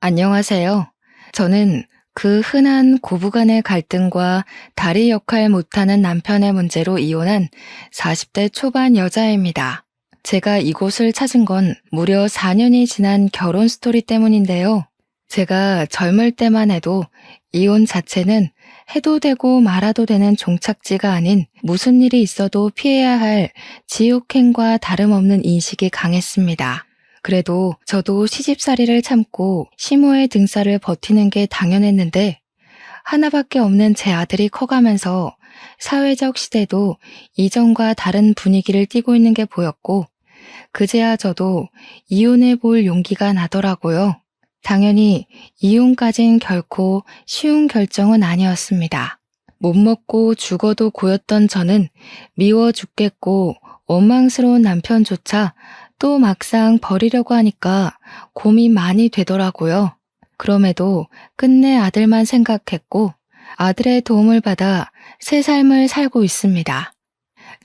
안녕하세요. 저는 그 흔한 고부간의 갈등과 다리 역할 못하는 남편의 문제로 이혼한 40대 초반 여자입니다. 제가 이곳을 찾은 건 무려 4년이 지난 결혼 스토리 때문인데요. 제가 젊을 때만 해도 이혼 자체는 해도 되고 말아도 되는 종착지가 아닌 무슨 일이 있어도 피해야 할 지옥행과 다름없는 인식이 강했습니다. 그래도 저도 시집살이를 참고 시모의 등살을 버티는 게 당연했는데 하나밖에 없는 제 아들이 커가면서 사회적 시대도 이전과 다른 분위기를 띠고 있는 게 보였고 그제야 저도 이혼해 볼 용기가 나더라고요. 당연히 이혼까진 결코 쉬운 결정은 아니었습니다. 못 먹고 죽어도 고였던 저는 미워 죽겠고 원망스러운 남편조차 또 막상 버리려고 하니까 고민 많이 되더라고요. 그럼에도 끝내 아들만 생각했고 아들의 도움을 받아 새 삶을 살고 있습니다.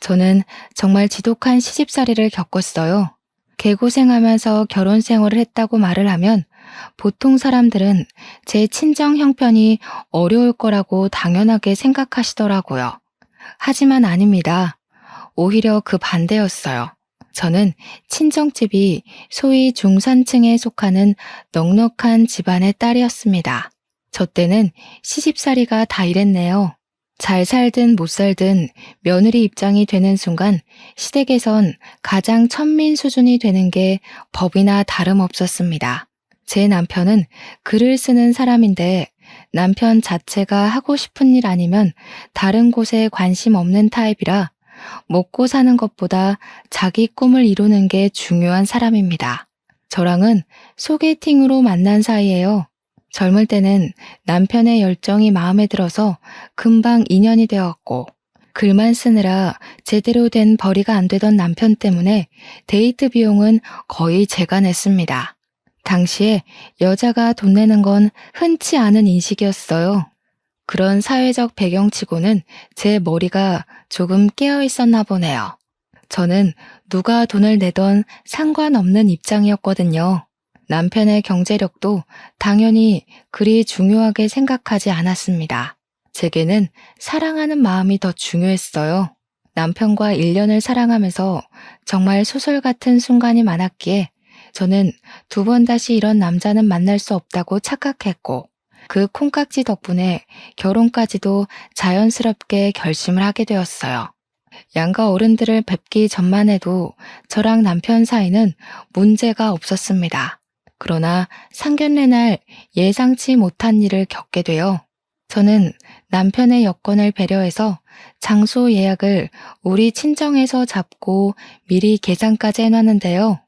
저는 정말 지독한 시집살이를 겪었어요. 개고생하면서 결혼 생활을 했다고 말을 하면 보통 사람들은 제 친정 형편이 어려울 거라고 당연하게 생각하시더라고요. 하지만 아닙니다. 오히려 그 반대였어요. 저는 친정집이 소위 중산층에 속하는 넉넉한 집안의 딸이었습니다. 저 때는 시집살이가 다 이랬네요. 잘 살든 못 살든 며느리 입장이 되는 순간 시댁에선 가장 천민 수준이 되는 게 법이나 다름없었습니다. 제 남편은 글을 쓰는 사람인데 남편 자체가 하고 싶은 일 아니면 다른 곳에 관심 없는 타입이라 먹고 사는 것보다 자기 꿈을 이루는 게 중요한 사람입니다. 저랑은 소개팅으로 만난 사이예요. 젊을 때는 남편의 열정이 마음에 들어서 금방 인연이 되었고 글만 쓰느라 제대로 된 벌이가 안 되던 남편 때문에 데이트 비용은 거의 제가 냈습니다. 당시에 여자가 돈 내는 건 흔치 않은 인식이었어요. 그런 사회적 배경치고는 제 머리가 조금 깨어 있었나 보네요. 저는 누가 돈을 내던 상관없는 입장이었거든요. 남편의 경제력도 당연히 그리 중요하게 생각하지 않았습니다. 제게는 사랑하는 마음이 더 중요했어요. 남편과 1년을 사랑하면서 정말 소설 같은 순간이 많았기에 저는 2번 다시 이런 남자는 만날 수 없다고 착각했고 그 콩깍지 덕분에 결혼까지도 자연스럽게 결심을 하게 되었어요. 양가 어른들을 뵙기 전만 해도 저랑 남편 사이는 문제가 없었습니다. 그러나 상견례 날 예상치 못한 일을 겪게 되어 저는 남편의 여건을 배려해서 장소 예약을 우리 친정에서 잡고 미리 계산까지 해놨는데요.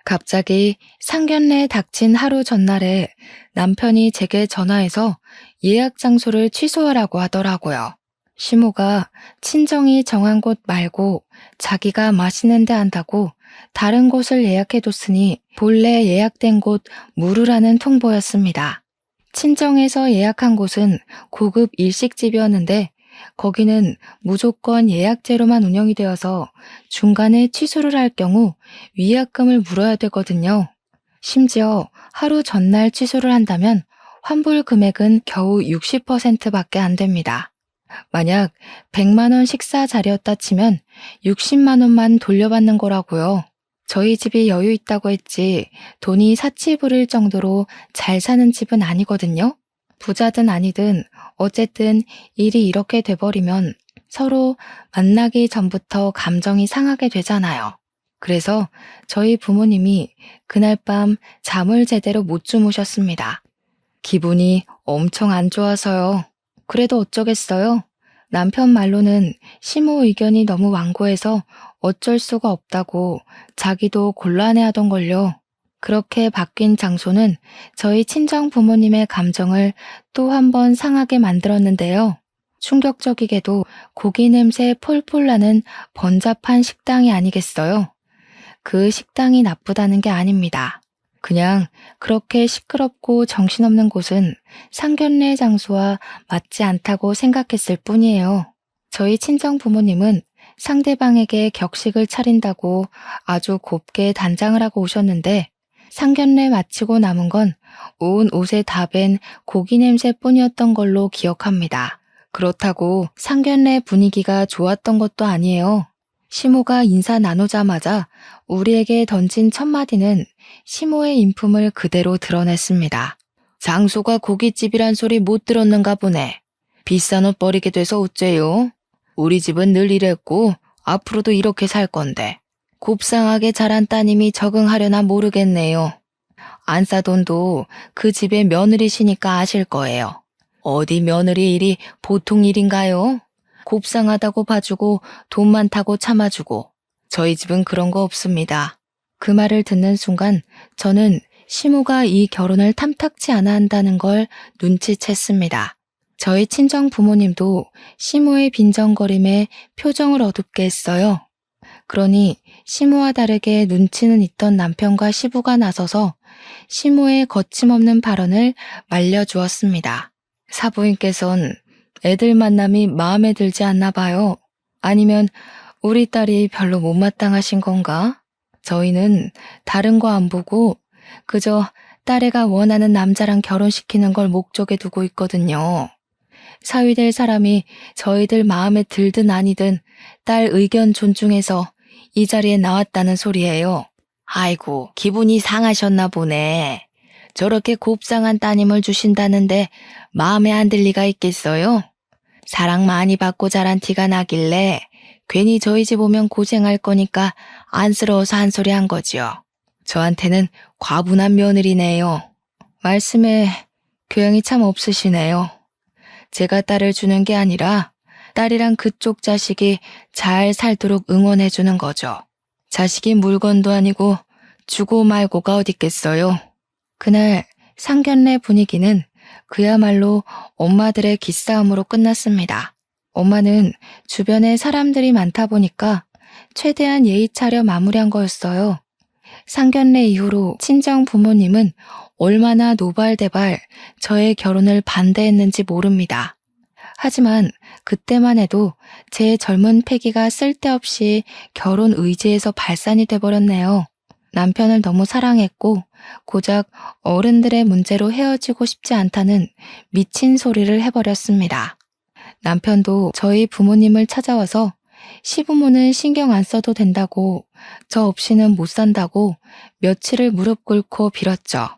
갑자기 상견례 닥친 하루 전날에 남편이 제게 전화해서 예약 장소를 취소하라고 하더라고요. 시모가 친정이 정한 곳 말고 자기가 맛있는 데 한다고 다른 곳을 예약해뒀으니 본래 예약된 곳 무르라는 통보였습니다. 친정에서 예약한 곳은 고급 일식집이었는데 거기는 무조건 예약제로만 운영이 되어서 중간에 취소를 할 경우 위약금을 물어야 되거든요. 심지어 하루 전날 취소를 한다면 환불 금액은 겨우 60%밖에 안 됩니다. 만약 100만 원 식사 자리였다 치면 60만 원만 돌려받는 거라고요. 저희 집이 여유 있다고 했지 돈이 사치 부릴 정도로 잘 사는 집은 아니거든요. 부자든 아니든 어쨌든 일이 이렇게 돼버리면 서로 만나기 전부터 감정이 상하게 되잖아요. 그래서 저희 부모님이 그날 밤 잠을 제대로 못 주무셨습니다. 기분이 엄청 안 좋아서요. 그래도 어쩌겠어요. 남편 말로는 시모 의견이 너무 완고해서 어쩔 수가 없다고 자기도 곤란해하던걸요. 그렇게 바뀐 장소는 저희 친정 부모님의 감정을 또 한 번 상하게 만들었는데요. 충격적이게도 고기 냄새 폴폴 나는 번잡한 식당이 아니겠어요? 그 식당이 나쁘다는 게 아닙니다. 그냥 그렇게 시끄럽고 정신없는 곳은 상견례 장소와 맞지 않다고 생각했을 뿐이에요. 저희 친정 부모님은 상대방에게 격식을 차린다고 아주 곱게 단장을 하고 오셨는데 상견례 마치고 남은 건 온 옷에 다 밴 고기 냄새뿐이었던 걸로 기억합니다. 그렇다고 상견례 분위기가 좋았던 것도 아니에요. 시모가 인사 나누자마자 우리에게 던진 첫 마디는 시모의 인품을 그대로 드러냈습니다. 장소가 고깃집이란 소리 못 들었는가 보네. 비싼 옷 버리게 돼서 어째요? 우리 집은 늘 이랬고 앞으로도 이렇게 살 건데. 곱상하게 자란 따님이 적응하려나 모르겠네요. 안 싸돈도 그 집의 며느리시니까 아실 거예요. 어디 며느리 일이 보통 일인가요? 곱상하다고 봐주고 돈 많다고 참아주고. 저희 집은 그런 거 없습니다. 그 말을 듣는 순간 저는 시모가 이 결혼을 탐탁치 않아 한다는 걸 눈치챘습니다. 저희 친정 부모님도 시모의 빈정거림에 표정을 어둡게 했어요. 그러니 시모와 다르게 눈치는 있던 남편과 시부가 나서서 시모의 거침없는 발언을 말려주었습니다. 사부인께선 애들 만남이 마음에 들지 않나 봐요. 아니면 우리 딸이 별로 못마땅하신 건가? 저희는 다른 거 안 보고 그저 딸애가 원하는 남자랑 결혼시키는 걸 목적에 두고 있거든요. 사위될 사람이 저희들 마음에 들든 아니든 딸 의견 존중해서 이 자리에 나왔다는 소리예요. 아이고, 기분이 상하셨나 보네. 저렇게 곱상한 따님을 주신다는데 마음에 안 들 리가 있겠어요? 사랑 많이 받고 자란 티가 나길래 괜히 저희 집 오면 고생할 거니까 안쓰러워서 한 소리 한 거지요. 저한테는 과분한 며느리네요. 말씀에 교양이 참 없으시네요. 제가 딸을 주는 게 아니라 딸이랑 그쪽 자식이 잘 살도록 응원해주는 거죠. 자식이 물건도 아니고 주고 말고가 어딨겠어요. 그날 상견례 분위기는 그야말로 엄마들의 기싸움으로 끝났습니다. 엄마는 주변에 사람들이 많다 보니까 최대한 예의 차려 마무리한 거였어요. 상견례 이후로 친정 부모님은 얼마나 노발대발 저의 결혼을 반대했는지 모릅니다. 하지만 그때만 해도 제 젊은 패기가 쓸데없이 결혼 의지에서 발산이 돼버렸네요. 남편을 너무 사랑했고 고작 어른들의 문제로 헤어지고 싶지 않다는 미친 소리를 해버렸습니다. 남편도 저희 부모님을 찾아와서 시부모는 신경 안 써도 된다고, 저 없이는 못 산다고 며칠을 무릎 꿇고 빌었죠.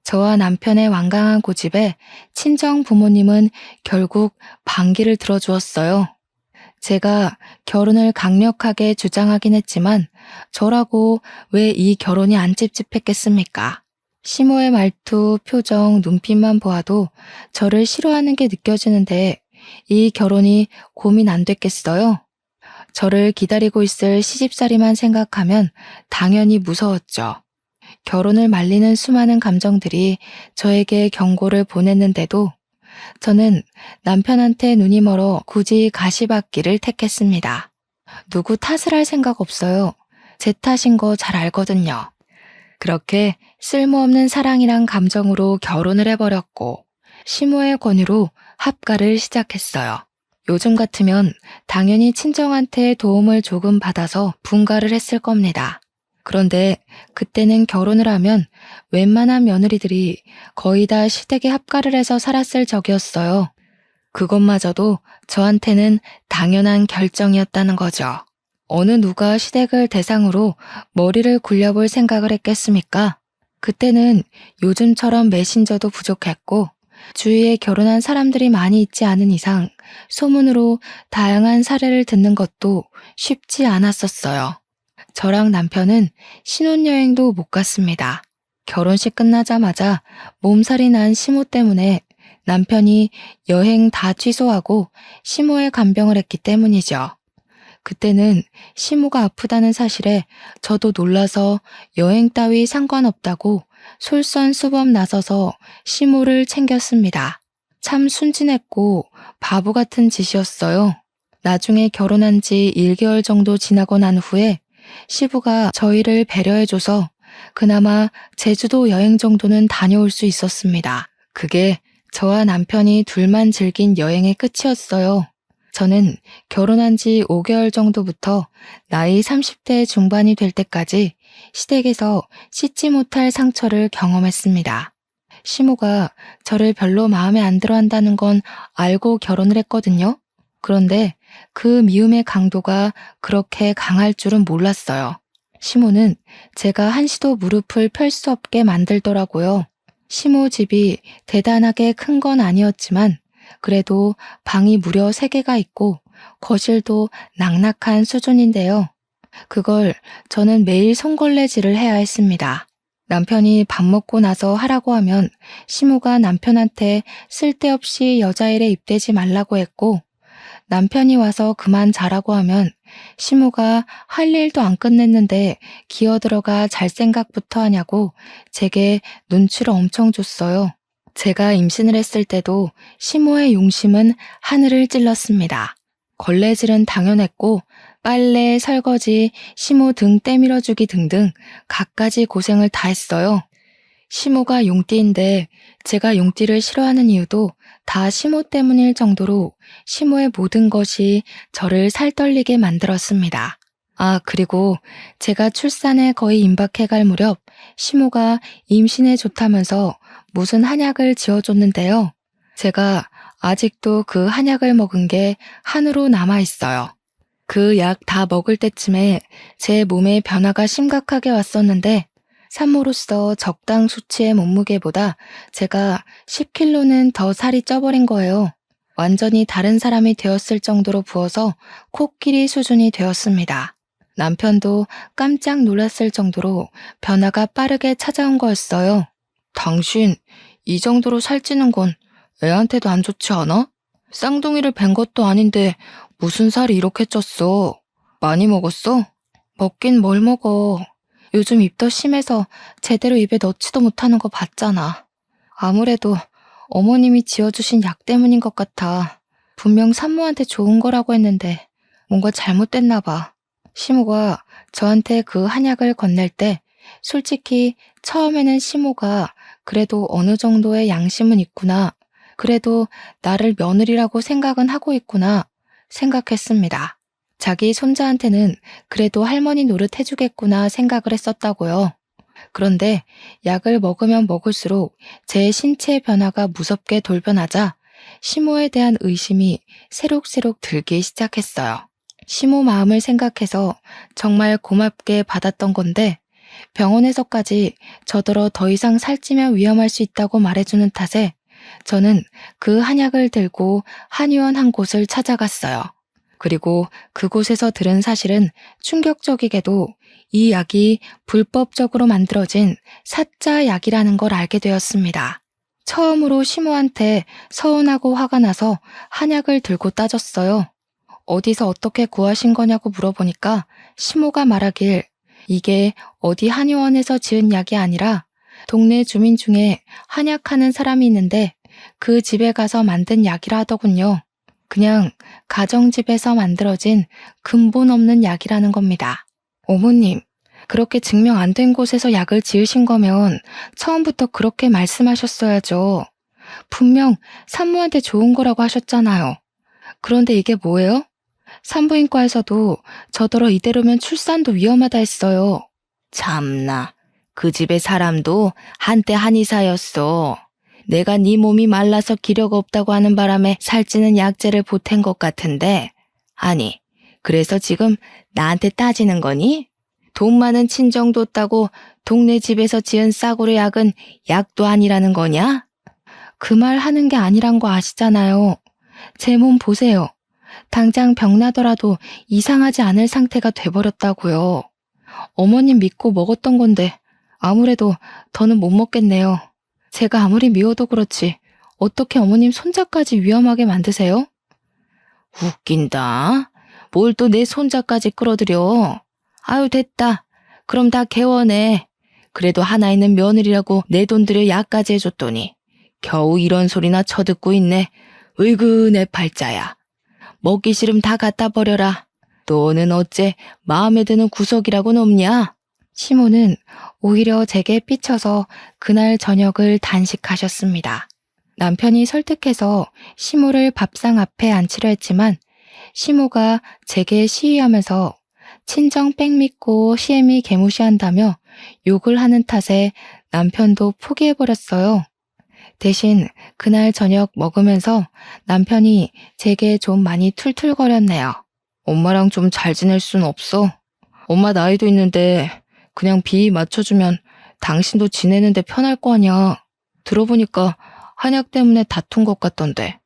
저와 남편의 완강한 고집에 친정 부모님은 결국 반기를 들어주었어요. 제가 결혼을 강력하게 주장하긴 했지만 저라고 왜 이 결혼이 안 찝찝했겠습니까? 시모의 말투, 표정, 눈빛만 보아도 저를 싫어하는 게 느껴지는데 이 결혼이 고민 안 됐겠어요? 저를 기다리고 있을 시집살이만 생각하면 당연히 무서웠죠. 결혼을 말리는 수많은 감정들이 저에게 경고를 보냈는데도 저는 남편한테 눈이 멀어 굳이 가시밭길을 택했습니다. 누구 탓을 할 생각 없어요. 제 탓인 거 잘 알거든요. 그렇게 쓸모없는 사랑이란 감정으로 결혼을 해버렸고 시모의 권유로 합가를 시작했어요. 요즘 같으면 당연히 친정한테 도움을 조금 받아서 분가를 했을 겁니다. 그런데 그때는 결혼을 하면 웬만한 며느리들이 거의 다 시댁에 합가를 해서 살았을 적이었어요. 그것마저도 저한테는 당연한 결정이었다는 거죠. 어느 누가 시댁을 대상으로 머리를 굴려볼 생각을 했겠습니까? 그때는 요즘처럼 메신저도 부족했고 주위에 결혼한 사람들이 많이 있지 않은 이상 소문으로 다양한 사례를 듣는 것도 쉽지 않았었어요. 저랑 남편은 신혼여행도 못 갔습니다. 결혼식 끝나자마자 몸살이 난 시모 때문에 남편이 여행 다 취소하고 시모에 간병을 했기 때문이죠. 그때는 시모가 아프다는 사실에 저도 놀라서 여행 따위 상관없다고 솔선수범 나서서 시모를 챙겼습니다. 참 순진했고 바보 같은 짓이었어요. 나중에 결혼한 지 1개월 정도 지나고 난 후에 시부가 저희를 배려해줘서 그나마 제주도 여행 정도는 다녀올 수 있었습니다. 그게 저와 남편이 둘만 즐긴 여행의 끝이었어요. 저는 결혼한 지 5개월 정도부터 나이 30대 중반이 될 때까지 시댁에서 씻지 못할 상처를 경험했습니다. 시모가 저를 별로 마음에 안 들어 한다는 건 알고 결혼을 했거든요. 그런데 그 미움의 강도가 그렇게 강할 줄은 몰랐어요. 시모는 제가 한시도 무릎을 펼 수 없게 만들더라고요. 시모 집이 대단하게 큰 건 아니었지만 그래도 방이 무려 3개가 있고 거실도 낙낙한 수준인데요. 그걸 저는 매일 손걸레질을 해야 했습니다. 남편이 밥 먹고 나서 하라고 하면 시모가 남편한테 쓸데없이 여자일에 입대지 말라고 했고, 남편이 와서 그만 자라고 하면 시모가 할 일도 안 끝냈는데 기어들어가 잘 생각부터 하냐고 제게 눈치를 엄청 줬어요. 제가 임신을 했을 때도 시모의 용심은 하늘을 찔렀습니다. 걸레질은 당연했고 빨래, 설거지, 시모 등 때밀어주기 등등 갖가지 고생을 다 했어요. 시모가 용띠인데 제가 용띠를 싫어하는 이유도 다 시모 때문일 정도로 시모의 모든 것이 저를 살떨리게 만들었습니다. 아, 그리고 제가 출산에 거의 임박해갈 무렵 시모가 임신에 좋다면서 무슨 한약을 지어줬는데요. 제가 아직도 그 한약을 먹은 게 한으로 남아있어요. 그 약 다 먹을 때쯤에 제 몸에 변화가 심각하게 왔었는데 산모로서 적당 수치의 몸무게보다 제가 10kg는 더 살이 쪄버린 거예요. 완전히 다른 사람이 되었을 정도로 부어서 코끼리 수준이 되었습니다. 남편도 깜짝 놀랐을 정도로 변화가 빠르게 찾아온 거였어요. 당신, 이 정도로 살찌는 건 애한테도 안 좋지 않아? 쌍둥이를 뵌 것도 아닌데 무슨 살이 이렇게 쪘어? 많이 먹었어? 먹긴 뭘 먹어. 요즘 입덧 심해서 제대로 입에 넣지도 못하는 거 봤잖아. 아무래도 어머님이 지어주신 약 때문인 것 같아. 분명 산모한테 좋은 거라고 했는데 뭔가 잘못됐나 봐. 시모가 저한테 그 한약을 건넬 때 솔직히 처음에는 시모가 그래도 어느 정도의 양심은 있구나. 그래도 나를 며느리라고 생각은 하고 있구나 생각했습니다. 자기 손자한테는 그래도 할머니 노릇 해주겠구나 생각을 했었다고요. 그런데 약을 먹으면 먹을수록 제 신체 변화가 무섭게 돌변하자 시모에 대한 의심이 새록새록 들기 시작했어요. 시모 마음을 생각해서 정말 고맙게 받았던 건데 병원에서까지 저더러 더 이상 살찌면 위험할 수 있다고 말해주는 탓에 저는 그 한약을 들고 한의원 한 곳을 찾아갔어요. 그리고 그곳에서 들은 사실은 충격적이게도 이 약이 불법적으로 만들어진 사짜 약이라는 걸 알게 되었습니다. 처음으로 시모한테 서운하고 화가 나서 한약을 들고 따졌어요. 어디서 어떻게 구하신 거냐고 물어보니까 시모가 말하길 이게 어디 한의원에서 지은 약이 아니라 동네 주민 중에 한약하는 사람이 있는데 그 집에 가서 만든 약이라 하더군요. 그냥 가정집에서 만들어진 근본 없는 약이라는 겁니다. 어머님, 그렇게 증명 안 된 곳에서 약을 지으신 거면 처음부터 그렇게 말씀하셨어야죠. 분명 산모한테 좋은 거라고 하셨잖아요. 그런데 이게 뭐예요? 산부인과에서도 저더러 이대로면 출산도 위험하다 했어요. 참나, 그 집의 사람도 한때 한의사였어. 내가 네 몸이 말라서 기력 없다고 하는 바람에 살찌는 약재를 보탠 것 같은데, 아니, 그래서 지금 나한테 따지는 거니? 돈 많은 친정 뒀다고 동네 집에서 지은 싸구려 약은 약도 아니라는 거냐? 그 말 하는 게 아니란 거 아시잖아요. 제 몸 보세요. 당장 병나더라도 이상하지 않을 상태가 돼버렸다고요. 어머님 믿고 먹었던 건데 아무래도 더는 못 먹겠네요. 제가 아무리 미워도 그렇지 어떻게 어머님 손자까지 위험하게 만드세요? 웃긴다. 뭘 또 내 손자까지 끌어들여. 아유 됐다. 그럼 다 개원해. 그래도 하나 있는 며느리라고 내 돈 들여 약까지 해줬더니 겨우 이런 소리나 쳐듣고 있네. 으이그 내 팔자야. 먹기 싫음 다 갖다 버려라. 너는 어째 마음에 드는 구석이라고는 없냐? 시모는 오히려 제게 삐쳐서 그날 저녁을 단식하셨습니다. 남편이 설득해서 시모를 밥상 앞에 앉히려 했지만 시모가 제게 시위하면서 친정 빽 믿고 시애미 개무시한다며 욕을 하는 탓에 남편도 포기해버렸어요. 대신 그날 저녁 먹으면서 남편이 제게 좀 많이 툴툴거렸네요. 엄마랑 좀 잘 지낼 순 없어? 엄마 나이도 있는데 그냥 비위 맞춰주면 당신도 지내는데 편할 거 아니야. 들어보니까 한약 때문에 다툰 것 같던데.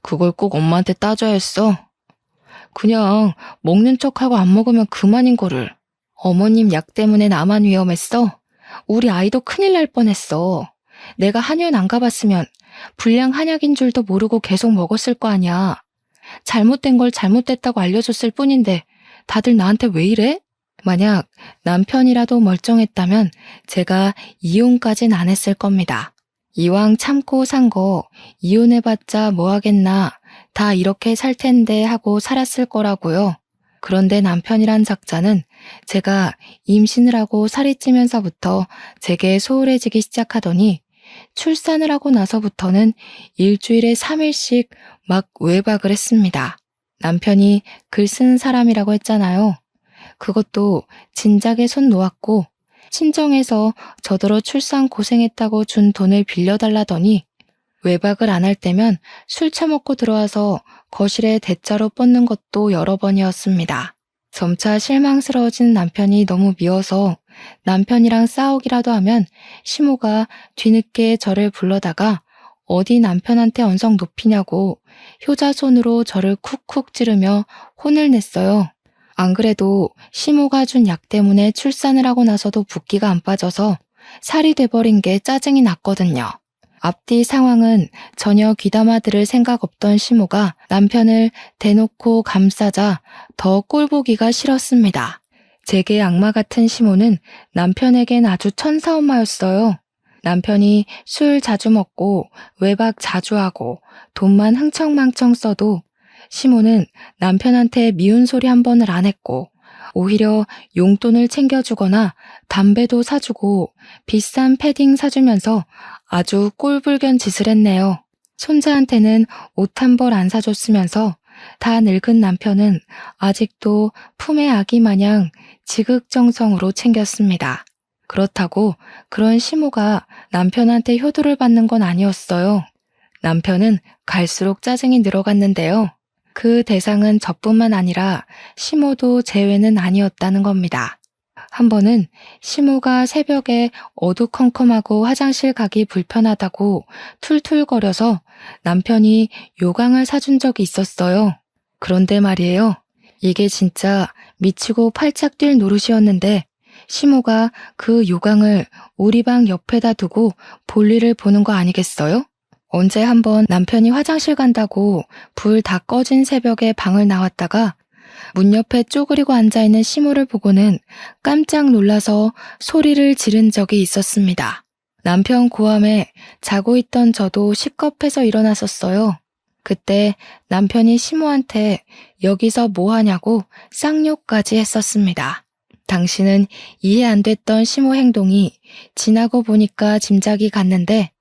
그걸 꼭 엄마한테 따져야 했어? 그냥 먹는 척하고 안 먹으면 그만인 거를. 어머님 약 때문에 나만 위험했어? 우리 아이도 큰일 날 뻔했어. 내가 한의원 안 가봤으면 불량 한약인 줄도 모르고 계속 먹었을 거 아니야. 잘못된 걸 잘못됐다고 알려줬을 뿐인데 다들 나한테 왜 이래? 만약 남편이라도 멀쩡했다면 제가 이혼까진 안 했을 겁니다. 이왕 참고 산 거 이혼해봤자 뭐 하겠나, 다 이렇게 살 텐데 하고 살았을 거라고요. 그런데 남편이란 작자는 제가 임신을 하고 살이 찌면서부터 제게 소홀해지기 시작하더니 출산을 하고 나서부터는 일주일에 3일씩 막 외박을 했습니다. 남편이 글 쓰는 사람이라고 했잖아요. 그것도 진작에 손 놓았고 친정에서 저더러 출산 고생했다고 준 돈을 빌려달라더니 외박을 안 할 때면 술 처먹고 들어와서 거실에 대자로 뻗는 것도 여러 번이었습니다. 점차 실망스러워진 남편이 너무 미워서 남편이랑 싸우기라도 하면 시모가 뒤늦게 저를 불러다가 어디 남편한테 언성 높이냐고 효자손으로 저를 쿡쿡 찌르며 혼을 냈어요. 안 그래도 시모가 준 약 때문에 출산을 하고 나서도 붓기가 안 빠져서 살이 돼버린 게 짜증이 났거든요. 앞뒤 상황은 전혀 귀담아 들을 생각 없던 시모가 남편을 대놓고 감싸자 더 꼴보기가 싫었습니다. 제게 악마 같은 시모는 남편에겐 아주 천사엄마였어요. 남편이 술 자주 먹고 외박 자주 하고 돈만 흥청망청 써도 시모는 남편한테 미운 소리 한 번을 안 했고 오히려 용돈을 챙겨주거나 담배도 사주고 비싼 패딩 사주면서 아주 꼴불견 짓을 했네요. 손자한테는 옷 한 벌 안 사줬으면서 다 늙은 남편은 아직도 품의 아기 마냥 지극정성으로 챙겼습니다. 그렇다고 그런 시모가 남편한테 효도를 받는 건 아니었어요. 남편은 갈수록 짜증이 늘어갔는데요. 그 대상은 저뿐만 아니라 시모도 제외는 아니었다는 겁니다. 한 번은 시모가 새벽에 어두컴컴하고 화장실 가기 불편하다고 툴툴거려서 남편이 요강을 사준 적이 있었어요. 그런데 말이에요. 이게 진짜 미치고 팔짝 뛸 노릇이었는데 시모가 그 요강을 우리 방 옆에다 두고 볼일을 보는 거 아니겠어요? 언제 한번 남편이 화장실 간다고 불 다 꺼진 새벽에 방을 나왔다가 문 옆에 쪼그리고 앉아있는 시모를 보고는 깜짝 놀라서 소리를 지른 적이 있었습니다. 남편 고함에 자고 있던 저도 식겁해서 일어났었어요. 그때 남편이 시모한테 여기서 뭐 하냐고 쌍욕까지 했었습니다. 당신은 이해 안 됐던 시모 행동이 지나고 보니까 짐작이 갔는데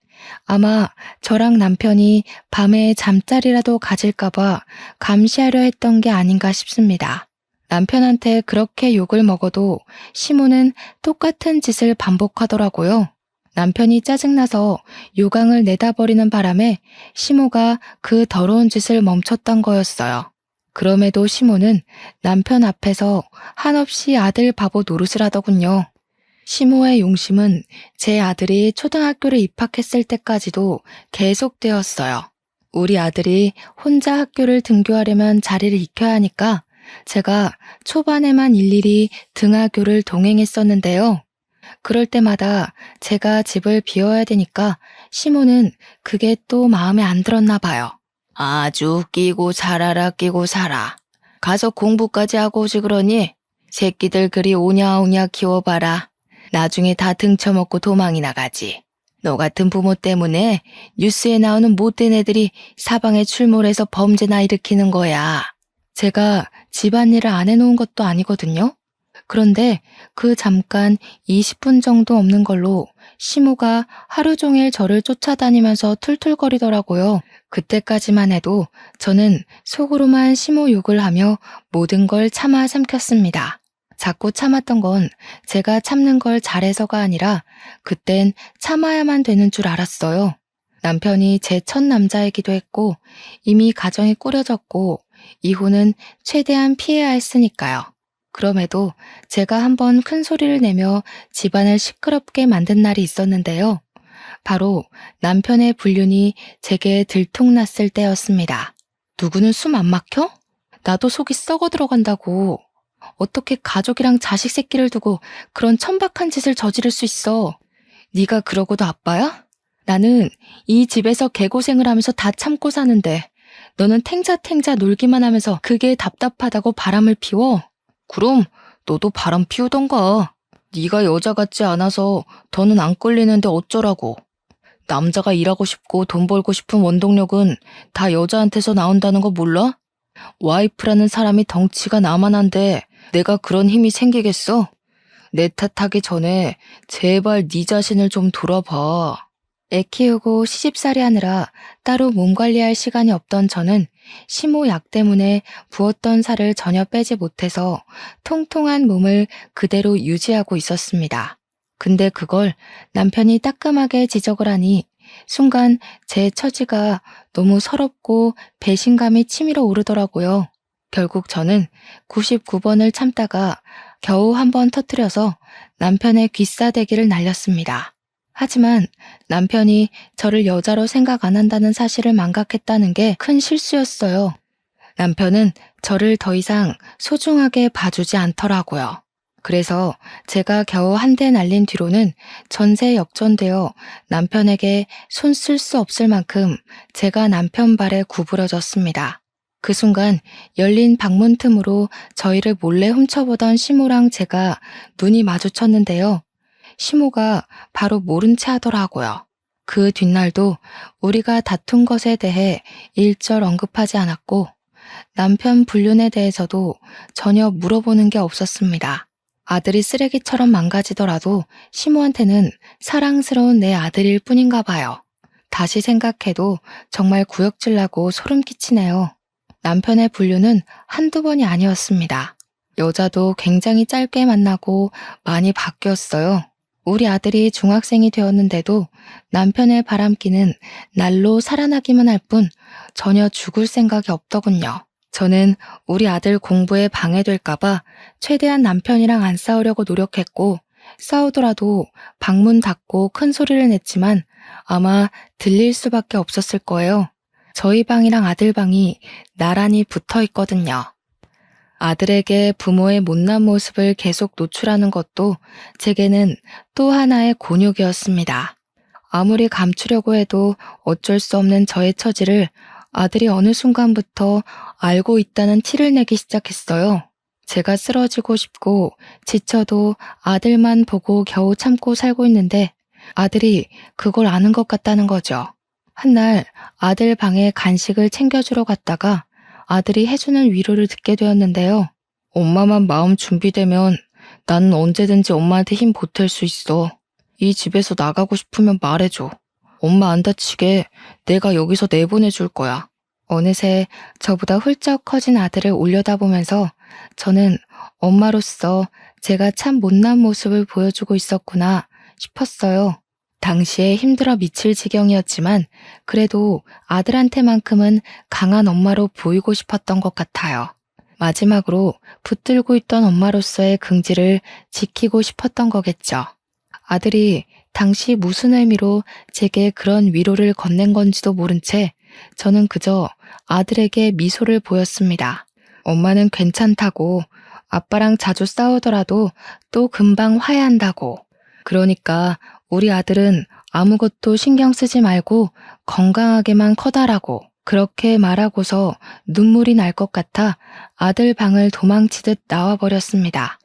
아마 저랑 남편이 밤에 잠자리라도 가질까봐 감시하려 했던 게 아닌가 싶습니다. 남편한테 그렇게 욕을 먹어도 시모는 똑같은 짓을 반복하더라고요. 남편이 짜증나서 요강을 내다버리는 바람에 시모가 그 더러운 짓을 멈췄던 거였어요. 그럼에도 시모는 남편 앞에서 한없이 아들 바보 노릇을 하더군요. 시모의 용심은 제 아들이 초등학교를 입학했을 때까지도 계속되었어요. 우리 아들이 혼자 학교를 등교하려면 자리를 익혀야 하니까 제가 초반에만 일일이 등하교를 동행했었는데요. 그럴 때마다 제가 집을 비워야 되니까 시모는 그게 또 마음에 안 들었나 봐요. 아주 끼고 살아라 끼고 살아. 가서 공부까지 하고 오지 그러니 새끼들 그리 오냐오냐 키워봐라. 나중에 다 등쳐먹고 도망이 나가지. 너 같은 부모 때문에 뉴스에 나오는 못된 애들이 사방에 출몰해서 범죄나 일으키는 거야. 제가 집안일을 안 해놓은 것도 아니거든요. 그런데 그 잠깐 20분 정도 없는 걸로 시모가 하루 종일 저를 쫓아다니면서 툴툴거리더라고요. 그때까지만 해도 저는 속으로만 시모 욕을 하며 모든 걸 참아 삼켰습니다. 자꾸 참았던 건 제가 참는 걸 잘해서가 아니라 그땐 참아야만 되는 줄 알았어요. 남편이 제 첫 남자이기도 했고 이미 가정이 꾸려졌고 이혼은 최대한 피해야 했으니까요. 그럼에도 제가 한번 큰 소리를 내며 집안을 시끄럽게 만든 날이 있었는데요. 바로 남편의 불륜이 제게 들통났을 때였습니다. 누구는 숨 안 막혀? 나도 속이 썩어 들어간다고. 어떻게 가족이랑 자식 새끼를 두고 그런 천박한 짓을 저지를 수 있어? 네가 그러고도 아빠야? 나는 이 집에서 개고생을 하면서 다 참고 사는데 너는 탱자탱자 놀기만 하면서 그게 답답하다고 바람을 피워? 그럼 너도 바람 피우던가. 네가 여자 같지 않아서 더는 안 끌리는데 어쩌라고. 남자가 일하고 싶고 돈 벌고 싶은 원동력은 다 여자한테서 나온다는 거 몰라? 와이프라는 사람이 덩치가 나만한데 내가 그런 힘이 생기겠어? 내 탓하기 전에 제발 네 자신을 좀 돌아봐. 애 키우고 시집살이 하느라 따로 몸 관리할 시간이 없던 저는 심호 약 때문에 부었던 살을 전혀 빼지 못해서 통통한 몸을 그대로 유지하고 있었습니다. 근데 그걸 남편이 따끔하게 지적을 하니 순간 제 처지가 너무 서럽고 배신감이 치밀어 오르더라고요. 결국 저는 99번을 참다가 겨우 한 번 터뜨려서 남편의 귀싸대기를 날렸습니다. 하지만 남편이 저를 여자로 생각 안 한다는 사실을 망각했다는 게 큰 실수였어요. 남편은 저를 더 이상 소중하게 봐주지 않더라고요. 그래서 제가 겨우 한 대 날린 뒤로는 전세 역전되어 남편에게 손 쓸 수 없을 만큼 제가 남편 발에 구부러졌습니다. 그 순간 열린 방문 틈으로 저희를 몰래 훔쳐보던 시모랑 제가 눈이 마주쳤는데요. 시모가 바로 모른 체 하더라고요. 그 뒷날도 우리가 다툰 것에 대해 일절 언급하지 않았고 남편 불륜에 대해서도 전혀 물어보는 게 없었습니다. 아들이 쓰레기처럼 망가지더라도 시모한테는 사랑스러운 내 아들일 뿐인가 봐요. 다시 생각해도 정말 구역질나고 소름 끼치네요. 남편의 불륜은 한두 번이 아니었습니다. 여자도 굉장히 짧게 만나고 많이 바뀌었어요. 우리 아들이 중학생이 되었는데도 남편의 바람기는 날로 살아나기만 할 뿐 전혀 죽을 생각이 없더군요. 저는 우리 아들 공부에 방해될까봐 최대한 남편이랑 안 싸우려고 노력했고 싸우더라도 방문 닫고 큰 소리를 냈지만 아마 들릴 수밖에 없었을 거예요. 저희 방이랑 아들 방이 나란히 붙어 있거든요. 아들에게 부모의 못난 모습을 계속 노출하는 것도 제게는 또 하나의 곤욕이었습니다. 아무리 감추려고 해도 어쩔 수 없는 저의 처지를 아들이 어느 순간부터 알고 있다는 티를 내기 시작했어요. 제가 쓰러지고 싶고 지쳐도 아들만 보고 겨우 참고 살고 있는데 아들이 그걸 아는 것 같다는 거죠. 한날 아들 방에 간식을 챙겨주러 갔다가 아들이 해주는 위로를 듣게 되었는데요. 엄마만 마음 준비되면 나는 언제든지 엄마한테 힘 보탤 수 있어. 이 집에서 나가고 싶으면 말해줘. 엄마 안 다치게 내가 여기서 내보내줄 거야. 어느새 저보다 훌쩍 커진 아들을 올려다보면서 저는 엄마로서 제가 참 못난 모습을 보여주고 있었구나 싶었어요. 당시에 힘들어 미칠 지경이었지만 그래도 아들한테만큼은 강한 엄마로 보이고 싶었던 것 같아요. 마지막으로 붙들고 있던 엄마로서의 긍지를 지키고 싶었던 거겠죠. 아들이 당시 무슨 의미로 제게 그런 위로를 건넨 건지도 모른 채 저는 그저 아들에게 미소를 보였습니다. 엄마는 괜찮다고, 아빠랑 자주 싸우더라도 또 금방 화해한다고. 그러니까 우리 아들은 아무것도 신경 쓰지 말고 건강하게만 커다라고. 그렇게 말하고서 눈물이 날 것 같아 아들 방을 도망치듯 나와버렸습니다.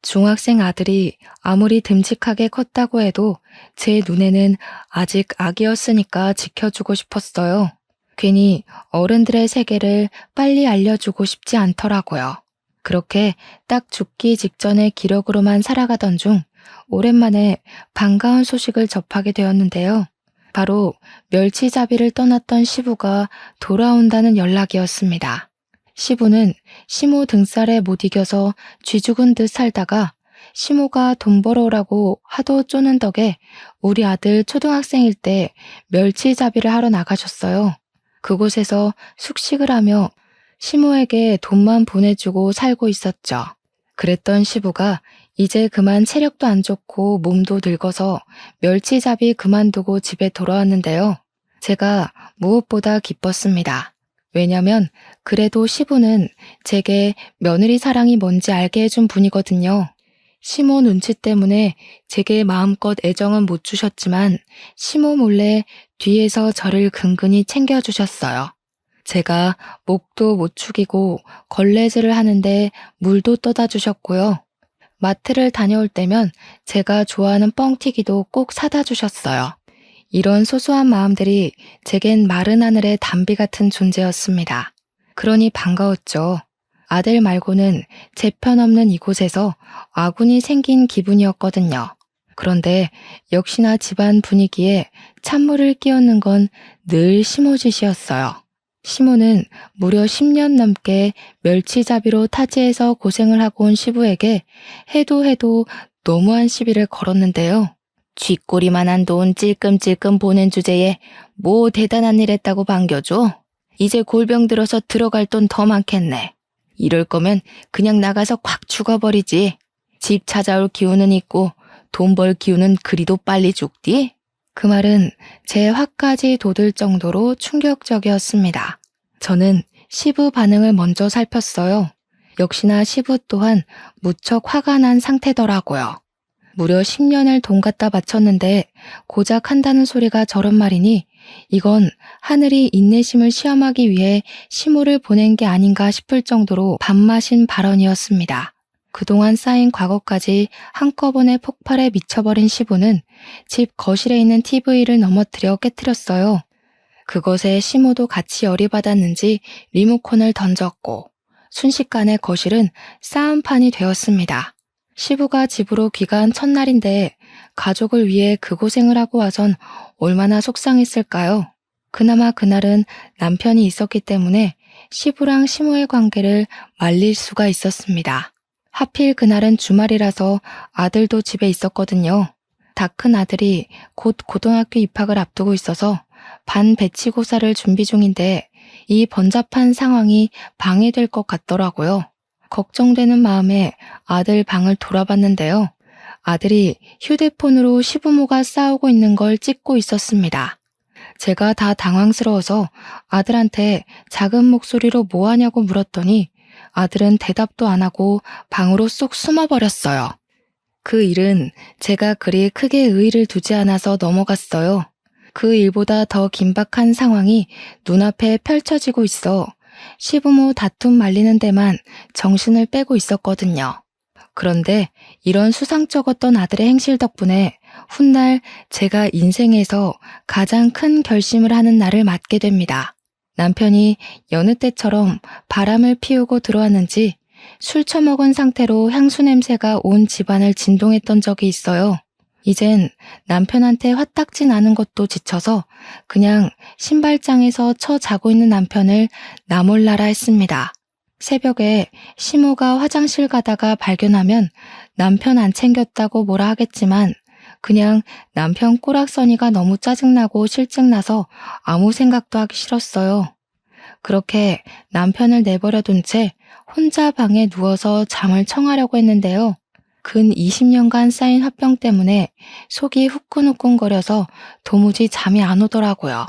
중학생 아들이 아무리 듬직하게 컸다고 해도 제 눈에는 아직 아기였으니까 지켜주고 싶었어요. 괜히 어른들의 세계를 빨리 알려주고 싶지 않더라고요. 그렇게 딱 죽기 직전의 기력으로만 살아가던 중 오랜만에 반가운 소식을 접하게 되었는데요. 바로 멸치잡이를 떠났던 시부가 돌아온다는 연락이었습니다. 시부는 시모 등살에 못 이겨서 쥐죽은 듯 살다가 시모가 돈 벌어오라고 하도 쪼는 덕에 우리 아들 초등학생일 때 멸치잡이를 하러 나가셨어요. 그곳에서 숙식을 하며 시모에게 돈만 보내주고 살고 있었죠. 그랬던 시부가 이제 그만 체력도 안 좋고 몸도 늙어서 멸치잡이 그만두고 집에 돌아왔는데요. 제가 무엇보다 기뻤습니다. 왜냐면 그래도 시부는 제게 며느리 사랑이 뭔지 알게 해준 분이거든요. 시모 눈치 때문에 제게 마음껏 애정은 못 주셨지만 시모 몰래 뒤에서 저를 근근히 챙겨주셨어요. 제가 목도 못 축이고 걸레질을 하는데 물도 떠다 주셨고요. 마트를 다녀올 때면 제가 좋아하는 뻥튀기도 꼭 사다 주셨어요. 이런 소소한 마음들이 제겐 마른 하늘의 담비 같은 존재였습니다. 그러니 반가웠죠. 아들 말고는 제 편 없는 이곳에서 아군이 생긴 기분이었거든요. 그런데 역시나 집안 분위기에 찬물을 끼얹는 건 늘 시모 짓이었어요. 시모는 무려 10년 넘게 멸치잡이로 타지에서 고생을 하고 온 시부에게 해도 너무한 시비를 걸었는데요. 쥐꼬리만한 돈 찔끔찔끔 보낸 주제에 뭐 대단한 일 했다고 반겨줘? 이제 골병 들어서 들어갈 돈 더 많겠네. 이럴 거면 그냥 나가서 콱 죽어버리지. 집 찾아올 기운은 있고 돈 벌 기운은 그리도 빨리 죽디? 그 말은 제 화까지 돋을 정도로 충격적이었습니다. 저는 시부 반응을 먼저 살폈어요. 역시나 시부 또한 무척 화가 난 상태더라고요. 무려 10년을 돈 갖다 바쳤는데 고작 한다는 소리가 저런 말이니 이건 하늘이 인내심을 시험하기 위해 시모를 보낸 게 아닌가 싶을 정도로 밥맛인 발언이었습니다. 그동안 쌓인 과거까지 한꺼번에 폭발해 미쳐버린 시부는 집 거실에 있는 TV를 넘어뜨려 깨트렸어요. 그것에 시모도 같이 열이 받았는지 리모컨을 던졌고 순식간에 거실은 싸움판이 되었습니다. 시부가 집으로 귀가한 첫날인데 가족을 위해 그 고생을 하고 와선 얼마나 속상했을까요? 그나마 그날은 남편이 있었기 때문에 시부랑 시모의 관계를 말릴 수가 있었습니다. 하필 그날은 주말이라서 아들도 집에 있었거든요. 다 큰 아들이 곧 고등학교 입학을 앞두고 있어서 반배치고사를 준비 중인데 이 번잡한 상황이 방해될 것 같더라고요. 걱정되는 마음에 아들 방을 돌아봤는데요. 아들이 휴대폰으로 시부모가 싸우고 있는 걸 찍고 있었습니다. 제가 다 당황스러워서 아들한테 작은 목소리로 뭐 하냐고 물었더니 아들은 대답도 안 하고 방으로 쏙 숨어버렸어요. 그 일은 제가 그리 크게 의의를 두지 않아서 넘어갔어요. 그 일보다 더 긴박한 상황이 눈앞에 펼쳐지고 있어 시부모 다툼 말리는 데만 정신을 빼고 있었거든요. 그런데 이런 수상쩍었던 아들의 행실 덕분에 훗날 제가 인생에서 가장 큰 결심을 하는 날을 맞게 됩니다. 남편이 여느 때처럼 바람을 피우고 들어왔는지 술 처먹은 상태로 향수 냄새가 온 집안을 진동했던 적이 있어요. 이젠 남편한테 화딱지 나는 것도 지쳐서 그냥 신발장에서 처 자고 있는 남편을 나몰라라 했습니다. 새벽에 시모가 화장실 가다가 발견하면 남편 안 챙겼다고 뭐라 하겠지만 그냥 남편 꼬락서니가 너무 짜증나고 실증나서 아무 생각도 하기 싫었어요. 그렇게 남편을 내버려둔 채 혼자 방에 누워서 잠을 청하려고 했는데요. 근 20년간 쌓인 화병 때문에 속이 후끈후끈거려서 도무지 잠이 안 오더라고요.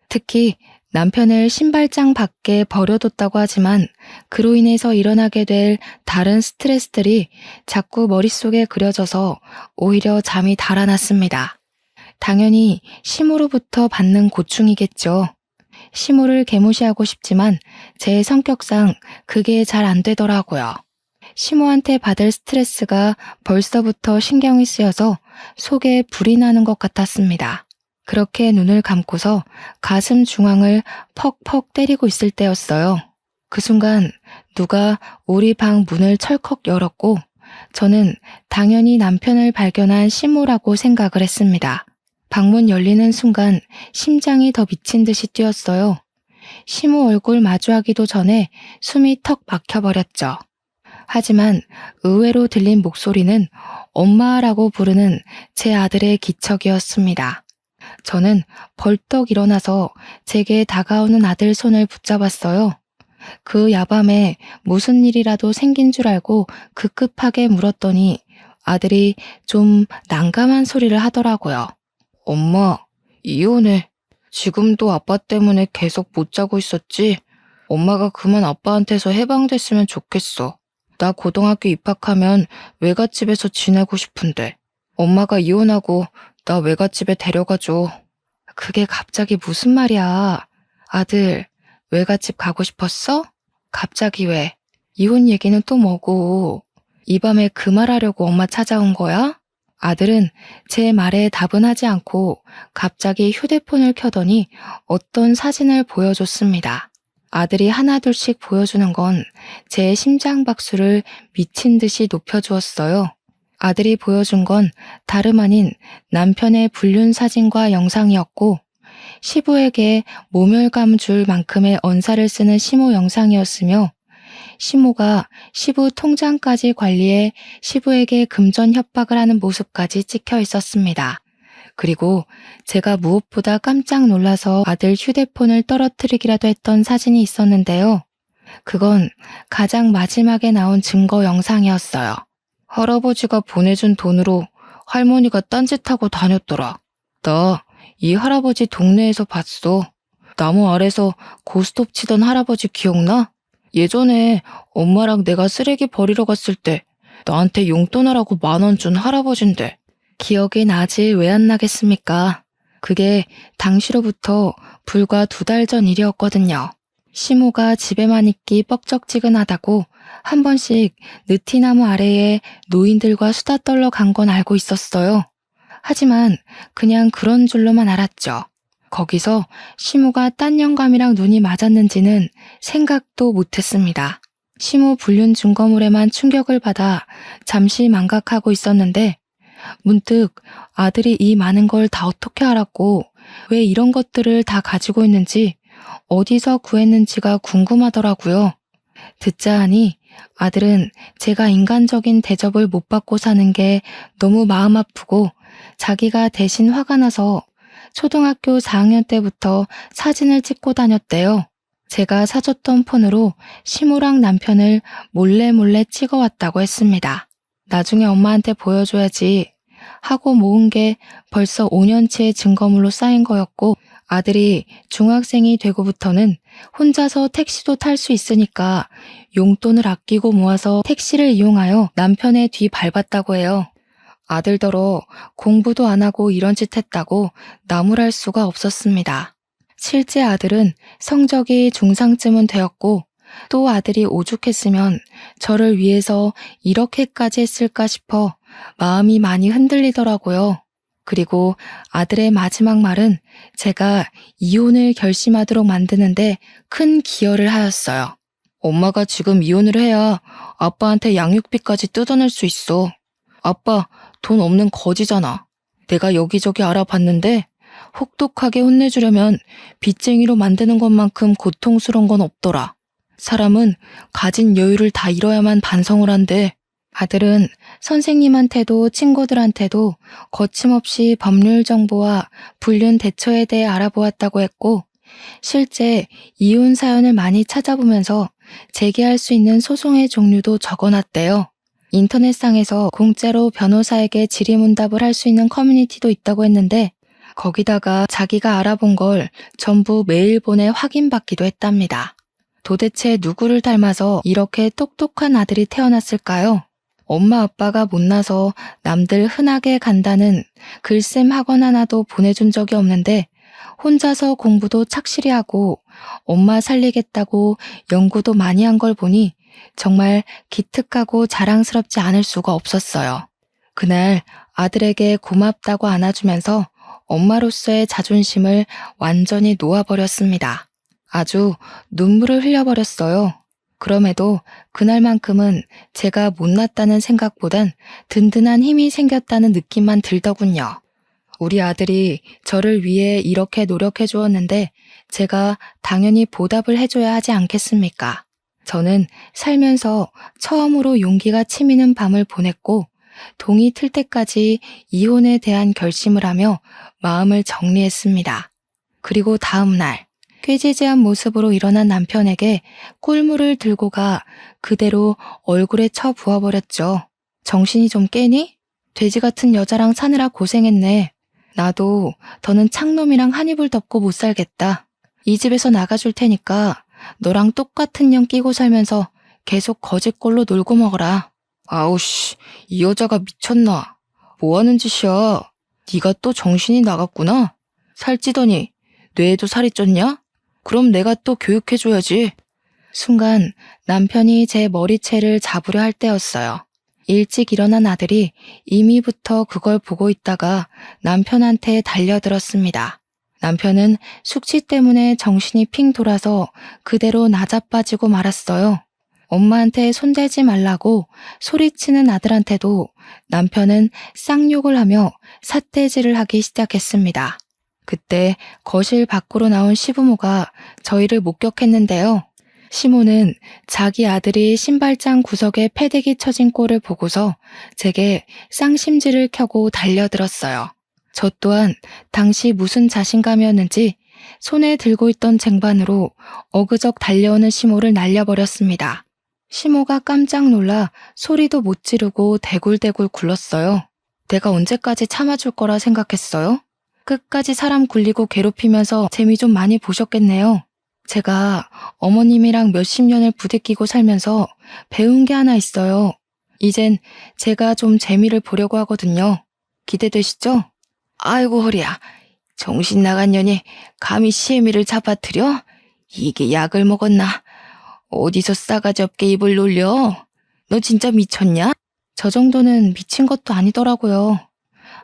특히 남편을 신발장 밖에 버려뒀다고 하지만 그로 인해서 일어나게 될 다른 스트레스들이 자꾸 머릿속에 그려져서 오히려 잠이 달아났습니다. 당연히 시모로부터 받는 고충이겠죠. 시모를 개무시하고 싶지만 제 성격상 그게 잘 안 되더라고요. 시모한테 받을 스트레스가 벌써부터 신경이 쓰여서 속에 불이 나는 것 같았습니다. 그렇게 눈을 감고서 가슴 중앙을 퍽퍽 때리고 있을 때였어요. 그 순간 누가 우리 방 문을 철컥 열었고 저는 당연히 남편을 발견한 시모라고 생각을 했습니다. 방문 열리는 순간 심장이 더 미친 듯이 뛰었어요. 시모 얼굴 마주하기도 전에 숨이 턱 막혀버렸죠. 하지만 의외로 들린 목소리는 엄마라고 부르는 제 아들의 기척이었습니다. 저는 벌떡 일어나서 제게 다가오는 아들 손을 붙잡았어요. 그 야밤에 무슨 일이라도 생긴 줄 알고 급급하게 물었더니 아들이 좀 난감한 소리를 하더라고요. 엄마, 이혼해. 지금도 아빠 때문에 계속 못 자고 있었지? 엄마가 그만 아빠한테서 해방됐으면 좋겠어. 나 고등학교 입학하면 외갓집에서 지내고 싶은데. 엄마가 이혼하고 나 외갓집에 데려가줘. 그게 갑자기 무슨 말이야. 아들, 외갓집 가고 싶었어? 갑자기 왜? 이혼 얘기는 또 뭐고? 이 밤에 그 말하려고 엄마 찾아온 거야? 아들은 제 말에 답은 하지 않고 갑자기 휴대폰을 켜더니 어떤 사진을 보여줬습니다. 아들이 하나둘씩 보여주는 건 제 심장 박수를 미친 듯이 높여주었어요. 아들이 보여준 건 다름 아닌 남편의 불륜 사진과 영상이었고 시부에게 모멸감 줄 만큼의 언사를 쓰는 시모 영상이었으며 시모가 시부 통장까지 관리해 시부에게 금전 협박을 하는 모습까지 찍혀 있었습니다. 그리고 제가 무엇보다 깜짝 놀라서 아들 휴대폰을 떨어뜨리기라도 했던 사진이 있었는데요. 그건 가장 마지막에 나온 증거 영상이었어요. 할아버지가 보내준 돈으로 할머니가 딴짓하고 다녔더라. 나 이 할아버지 동네에서 봤어. 나무 아래서 고스톱 치던 할아버지 기억나? 예전에 엄마랑 내가 쓰레기 버리러 갔을 때 나한테 용돈 하라고 10,000원 준 할아버진데. 기억이 나지 왜 안 나겠습니까? 그게 당시로부터 불과 2달 전 일이었거든요. 시모가 집에만 있기 뻑적지근하다고 한 번씩 느티나무 아래에 노인들과 수다 떨러 간 건 알고 있었어요. 하지만 그냥 그런 줄로만 알았죠. 거기서 시모가 딴 영감이랑 눈이 맞았는지는 생각도 못했습니다. 시모 불륜 증거물에만 충격을 받아 잠시 망각하고 있었는데 문득 아들이 이 많은 걸 다 어떻게 알았고 왜 이런 것들을 다 가지고 있는지 어디서 구했는지가 궁금하더라고요. 듣자 하니 아들은 제가 인간적인 대접을 못 받고 사는 게 너무 마음 아프고 자기가 대신 화가 나서 초등학교 4학년 때부터 사진을 찍고 다녔대요. 제가 사줬던 폰으로 시모랑 남편을 몰래 찍어왔다고 했습니다. 나중에 엄마한테 보여줘야지 하고 모은 게 벌써 5년치의 증거물로 쌓인 거였고 아들이 중학생이 되고부터는 혼자서 택시도 탈 수 있으니까 용돈을 아끼고 모아서 택시를 이용하여 남편의 뒤 밟았다고 해요. 아들더러 공부도 안 하고 이런 짓 했다고 나무랄 수가 없었습니다. 실제 아들은 성적이 중상쯤은 되었고 또 아들이 오죽했으면 저를 위해서 이렇게까지 했을까 싶어 마음이 많이 흔들리더라고요. 그리고 아들의 마지막 말은 제가 이혼을 결심하도록 만드는데 큰 기여를 하였어요. 엄마가 지금 이혼을 해야 아빠한테 양육비까지 뜯어낼 수 있어. 아빠 돈 없는 거지잖아. 내가 여기저기 알아봤는데 혹독하게 혼내주려면 빚쟁이로 만드는 것만큼 고통스러운 건 없더라. 사람은 가진 여유를 다 잃어야만 반성을 한대. 아들은 선생님한테도 친구들한테도 거침없이 법률 정보와 불륜 대처에 대해 알아보았다고 했고 실제 이혼 사연을 많이 찾아보면서 제기할 수 있는 소송의 종류도 적어놨대요. 인터넷상에서 공짜로 변호사에게 질의응답을 할 수 있는 커뮤니티도 있다고 했는데 거기다가 자기가 알아본 걸 전부 메일 보내 확인받기도 했답니다. 도대체 누구를 닮아서 이렇게 똑똑한 아들이 태어났을까요? 엄마 아빠가 못나서 남들 흔하게 간다는 글쌤 학원 하나도 보내준 적이 없는데 혼자서 공부도 착실히 하고 엄마 살리겠다고 연구도 많이 한 걸 보니 정말 기특하고 자랑스럽지 않을 수가 없었어요. 그날 아들에게 고맙다고 안아주면서 엄마로서의 자존심을 완전히 놓아버렸습니다. 아주 눈물을 흘려버렸어요. 그럼에도 그날만큼은 제가 못났다는 생각보단 든든한 힘이 생겼다는 느낌만 들더군요. 우리 아들이 저를 위해 이렇게 노력해 주었는데 제가 당연히 보답을 해줘야 하지 않겠습니까? 저는 살면서 처음으로 용기가 치미는 밤을 보냈고 동이 틀 때까지 이혼에 대한 결심을 하며 마음을 정리했습니다. 그리고 다음 날 꾀지지한 모습으로 일어난 남편에게 꿀물을 들고 가 그대로 얼굴에 쳐 부어버렸죠. 정신이 좀 깨니? 돼지 같은 여자랑 사느라 고생했네. 나도 더는 창놈이랑 한 이불 덮고 못 살겠다. 이 집에서 나가줄 테니까 너랑 똑같은 년 끼고 살면서 계속 거짓골로 놀고 먹어라. 아우씨, 이 여자가 미쳤나? 뭐하는 짓이야? 네가 또 정신이 나갔구나? 살찌더니 뇌에도 살이 쪘냐? 그럼 내가 또 교육해줘야지. 순간 남편이 제 머리채를 잡으려 할 때였어요. 일찍 일어난 아들이 이미부터 그걸 보고 있다가 남편한테 달려들었습니다. 남편은 숙취 때문에 정신이 핑 돌아서 그대로 나자빠지고 말았어요. 엄마한테 손대지 말라고 소리치는 아들한테도 남편은 쌍욕을 하며 삿대질을 하기 시작했습니다. 그때 거실 밖으로 나온 시부모가 저희를 목격했는데요. 시모는 자기 아들이 신발장 구석에 패대기 쳐진 꼴을 보고서 제게 쌍심지를 켜고 달려들었어요. 저 또한 당시 무슨 자신감이었는지 손에 들고 있던 쟁반으로 어그적 달려오는 시모를 날려버렸습니다. 시모가 깜짝 놀라 소리도 못 지르고 대굴대굴 굴렀어요. 내가 언제까지 참아줄 거라 생각했어요? 끝까지 사람 굴리고 괴롭히면서 재미 좀 많이 보셨겠네요. 제가 어머님이랑 몇십 년을 부대끼고 살면서 배운 게 하나 있어요. 이젠 제가 좀 재미를 보려고 하거든요. 기대되시죠? 아이고 허리야. 정신 나간 년이 감히 시애미를 잡아뜨려? 이게 약을 먹었나? 어디서 싸가지 없게 입을 놀려? 너 진짜 미쳤냐? 저 정도는 미친 것도 아니더라고요.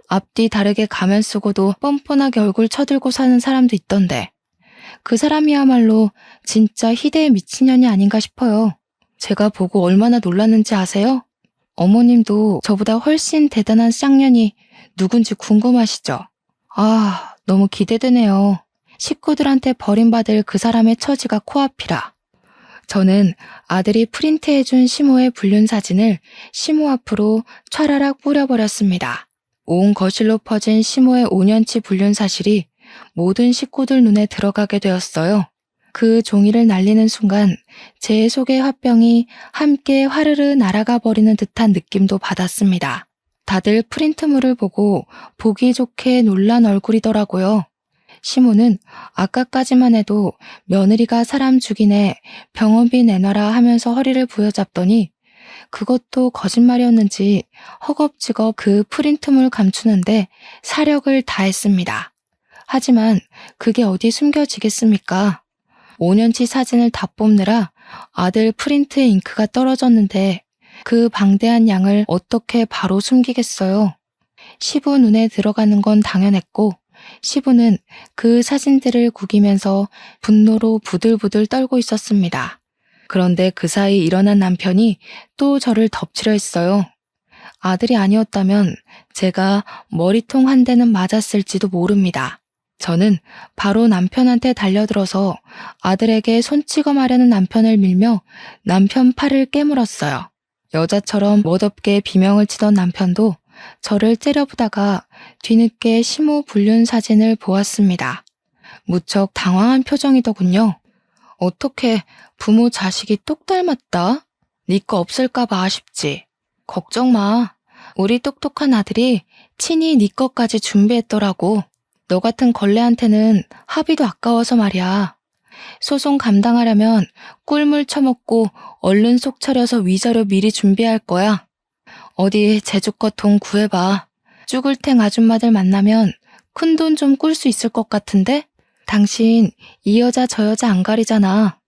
앞뒤 다르게 가면 쓰고도 뻔뻔하게 얼굴 쳐들고 사는 사람도 있던데 그 사람이야말로 진짜 희대의 미친년이 아닌가 싶어요. 제가 보고 얼마나 놀랐는지 아세요? 어머님도 저보다 훨씬 대단한 쌍년이 누군지 궁금하시죠? 아, 너무 기대되네요. 식구들한테 버림받을 그 사람의 처지가 코앞이라. 저는 아들이 프린트해준 시모의 불륜 사진을 시모 앞으로 촤라락 뿌려버렸습니다. 온 거실로 퍼진 시모의 5년치 불륜 사실이 모든 식구들 눈에 들어가게 되었어요. 그 종이를 날리는 순간 제 속의 화병이 함께 화르르 날아가 버리는 듯한 느낌도 받았습니다. 다들 프린트물을 보고 보기 좋게 놀란 얼굴이더라고요. 시모는 아까까지만 해도 며느리가 사람 죽이네 병원비 내놔라 하면서 허리를 부여잡더니 그것도 거짓말이었는지 허겁지겁 그 프린트물 감추는데 사력을 다했습니다. 하지만 그게 어디 숨겨지겠습니까? 5년치 사진을 다 뽑느라 아들 프린트에 잉크가 떨어졌는데 그 방대한 양을 어떻게 바로 숨기겠어요? 시부 눈에 들어가는 건 당연했고 시부는 그 사진들을 구기면서 분노로 부들부들 떨고 있었습니다. 그런데 그 사이 일어난 남편이 또 저를 덮치려 했어요. 아들이 아니었다면 제가 머리통 한 대는 맞았을지도 모릅니다. 저는 바로 남편한테 달려들어서 아들에게 손찌검하려는 남편을 밀며 남편 팔을 깨물었어요. 여자처럼 멋없게 비명을 치던 남편도 저를 째려보다가 뒤늦게 시모 불륜 사진을 보았습니다. 무척 당황한 표정이더군요. 어떻게 부모 자식이 똑 닮았다? 네 거 없을까봐 아쉽지. 걱정 마. 우리 똑똑한 아들이 친히 네 것까지 준비했더라고. 너 같은 걸레한테는 합의도 아까워서 말이야. 소송 감당하려면 꿀물 처먹고 얼른 속 차려서 위자료 미리 준비할 거야. 어디 제주껏 돈 구해봐. 쭈글탱 아줌마들 만나면 큰돈 좀 꿀 수 있을 것 같은데? 당신 이 여자 저 여자 안 가리잖아.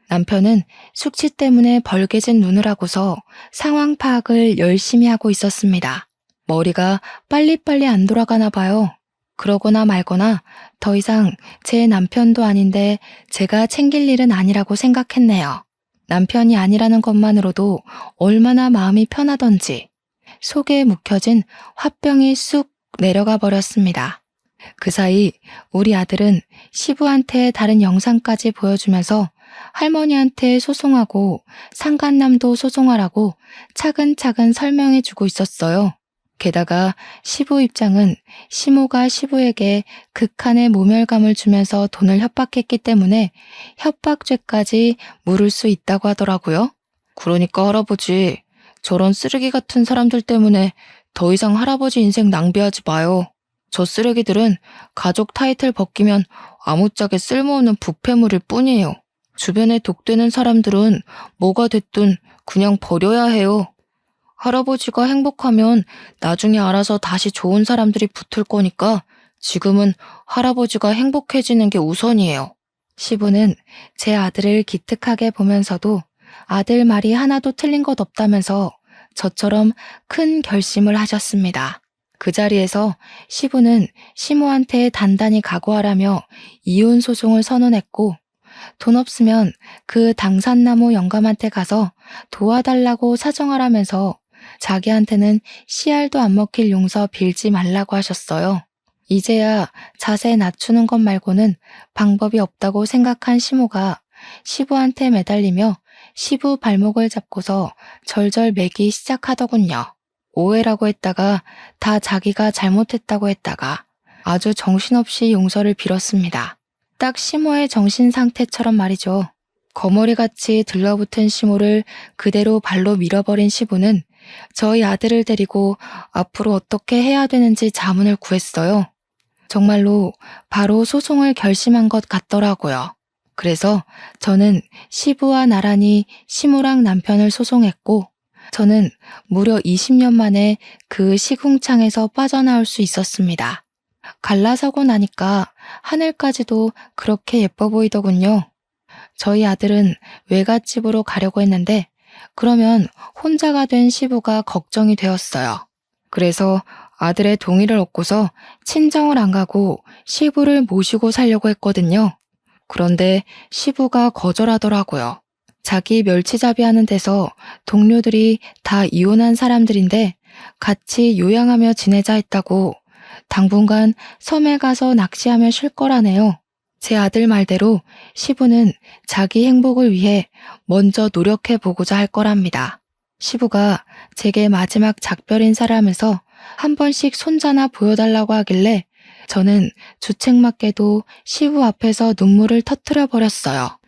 남편은 숙취 때문에 벌게진 눈을 하고서 상황 파악을 열심히 하고 있었습니다. 머리가 빨리빨리 안 돌아가나 봐요. 그러거나 말거나 더 이상 제 남편도 아닌데 제가 챙길 일은 아니라고 생각했네요. 남편이 아니라는 것만으로도 얼마나 마음이 편하던지 속에 묵혀진 화병이 쑥 내려가 버렸습니다. 그 사이 우리 아들은 시부한테 다른 영상까지 보여주면서 할머니한테 소송하고 상간남도 소송하라고 차근차근 설명해주고 있었어요. 게다가 시부 입장은 시모가 시부에게 극한의 모멸감을 주면서 돈을 협박했기 때문에 협박죄까지 물을 수 있다고 하더라고요. 그러니까 할아버지, 저런 쓰레기 같은 사람들 때문에 더 이상 할아버지 인생 낭비하지 마요. 저 쓰레기들은 가족 타이틀 벗기면 아무짝에 쓸모없는 부패물일 뿐이에요. 주변에 독되는 사람들은 뭐가 됐든 그냥 버려야 해요. 할아버지가 행복하면 나중에 알아서 다시 좋은 사람들이 붙을 거니까 지금은 할아버지가 행복해지는 게 우선이에요. 시부는 제 아들을 기특하게 보면서도 아들 말이 하나도 틀린 것 없다면서 저처럼 큰 결심을 하셨습니다. 그 자리에서 시부는 시모한테 단단히 각오하라며 이혼 소송을 선언했고, 돈 없으면 그 당산나무 영감한테 가서 도와달라고 사정하라면서 자기한테는 씨알도 안 먹힐 용서 빌지 말라고 하셨어요. 이제야 자세 낮추는 것 말고는 방법이 없다고 생각한 시모가 시부한테 매달리며 시부 발목을 잡고서 절절 매기 시작하더군요. 오해라고 했다가 다 자기가 잘못했다고 했다가 아주 정신없이 용서를 빌었습니다. 딱 시모의 정신 상태처럼 말이죠. 거머리같이 들러붙은 시모를 그대로 발로 밀어버린 시부는 저희 아들을 데리고 앞으로 어떻게 해야 되는지 자문을 구했어요. 정말로 바로 소송을 결심한 것 같더라고요. 그래서 저는 시부와 나란히 시모랑 남편을 소송했고, 저는 무려 20년 만에 그 시궁창에서 빠져나올 수 있었습니다. 갈라서고 나니까 하늘까지도 그렇게 예뻐 보이더군요. 저희 아들은 외갓집으로 가려고 했는데 그러면 혼자가 된 시부가 걱정이 되었어요. 그래서 아들의 동의를 얻고서 친정을 안 가고 시부를 모시고 살려고 했거든요. 그런데 시부가 거절하더라고요. 자기 멸치잡이 하는 데서 동료들이 다 이혼한 사람들인데 같이 요양하며 지내자 했다고 당분간 섬에 가서 낚시하며 쉴 거라네요. 제 아들 말대로 시부는 자기 행복을 위해 먼저 노력해보고자 할 거랍니다. 시부가 제게 마지막 작별 인사를 하면서 한 번씩 손자나 보여달라고 하길래 저는 주책맞게도 시부 앞에서 눈물을 터뜨려 버렸어요.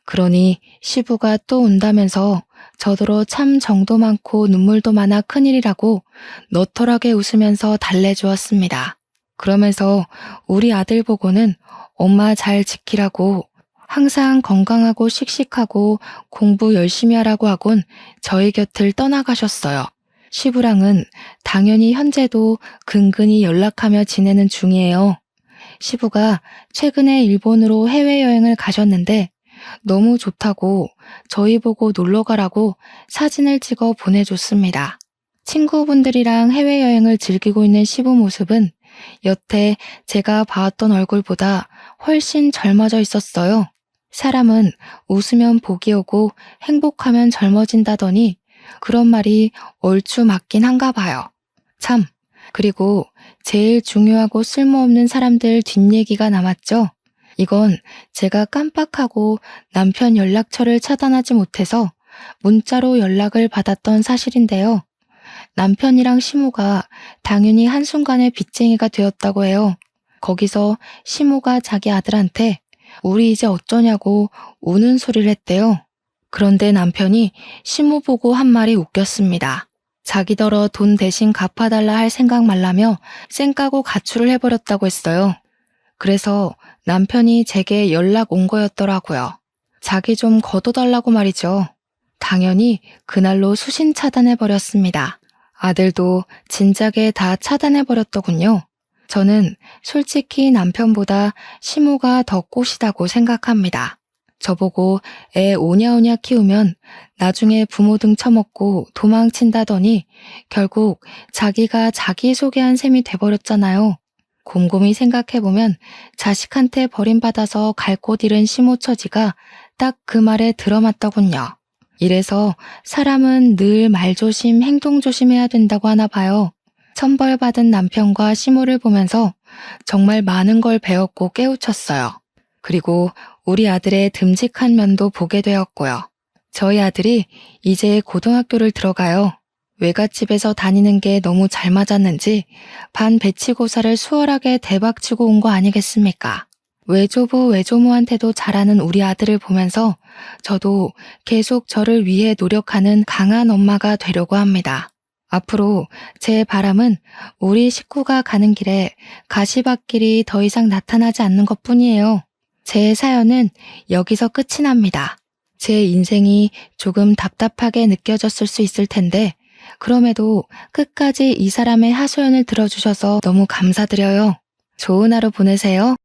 그러니 시부가 또 운다면서 저더러 참 정도 많고 눈물도 많아 큰일이라고 너털하게 웃으면서 달래주었습니다. 그러면서 우리 아들 보고는 엄마 잘 지키라고, 항상 건강하고 씩씩하고 공부 열심히 하라고 하곤 저희 곁을 떠나가셨어요. 시부랑은 당연히 현재도 근근히 연락하며 지내는 중이에요. 시부가 최근에 일본으로 해외여행을 가셨는데 너무 좋다고 저희 보고 놀러 가라고 사진을 찍어 보내줬습니다. 친구분들이랑 해외여행을 즐기고 있는 시부 모습은 여태 제가 봐왔던 얼굴보다 훨씬 젊어져 있었어요. 사람은 웃으면 복이 오고 행복하면 젊어진다더니 그런 말이 얼추 맞긴 한가 봐요. 참, 그리고 제일 중요하고 쓸모없는 사람들 뒷얘기가 남았죠. 이건 제가 깜빡하고 남편 연락처를 차단하지 못해서 문자로 연락을 받았던 사실인데요. 남편이랑 시모가 당연히 한순간에 빚쟁이가 되었다고 해요. 거기서 시모가 자기 아들한테 우리 이제 어쩌냐고 우는 소리를 했대요. 그런데 남편이 시모 보고 한 말이 웃겼습니다. 자기더러 돈 대신 갚아달라 할 생각 말라며 쌩까고 가출을 해버렸다고 했어요. 그래서 남편이 제게 연락 온 거였더라고요. 자기 좀 걷어달라고 말이죠. 당연히 그날로 수신 차단해버렸습니다. 아들도 진작에 다 차단해버렸더군요. 저는 솔직히 남편보다 시모가 더 꽃이다고 생각합니다. 저보고 애 오냐오냐 키우면 나중에 부모 등 처먹고 도망친다더니 결국 자기가 자기소개한 셈이 돼버렸잖아요. 곰곰이 생각해보면 자식한테 버림받아서 갈 곳 잃은 시모 처지가 딱 그 말에 들어맞더군요. 이래서 사람은 늘 말조심, 행동조심해야 된다고 하나 봐요. 천벌받은 남편과 시모를 보면서 정말 많은 걸 배웠고 깨우쳤어요. 그리고 우리 아들의 듬직한 면도 보게 되었고요. 저희 아들이 이제 고등학교를 들어가요. 외갓집에서 다니는 게 너무 잘 맞았는지 반 배치고사를 수월하게 대박치고 온 거 아니겠습니까? 외조부 외조모한테도 잘하는 우리 아들을 보면서 저도 계속 저를 위해 노력하는 강한 엄마가 되려고 합니다. 앞으로 제 바람은 우리 식구가 가는 길에 가시밭길이 더 이상 나타나지 않는 것뿐이에요. 제 사연은 여기서 끝이 납니다. 제 인생이 조금 답답하게 느껴졌을 수 있을 텐데 그럼에도 끝까지 이 사람의 하소연을 들어주셔서 너무 감사드려요. 좋은 하루 보내세요.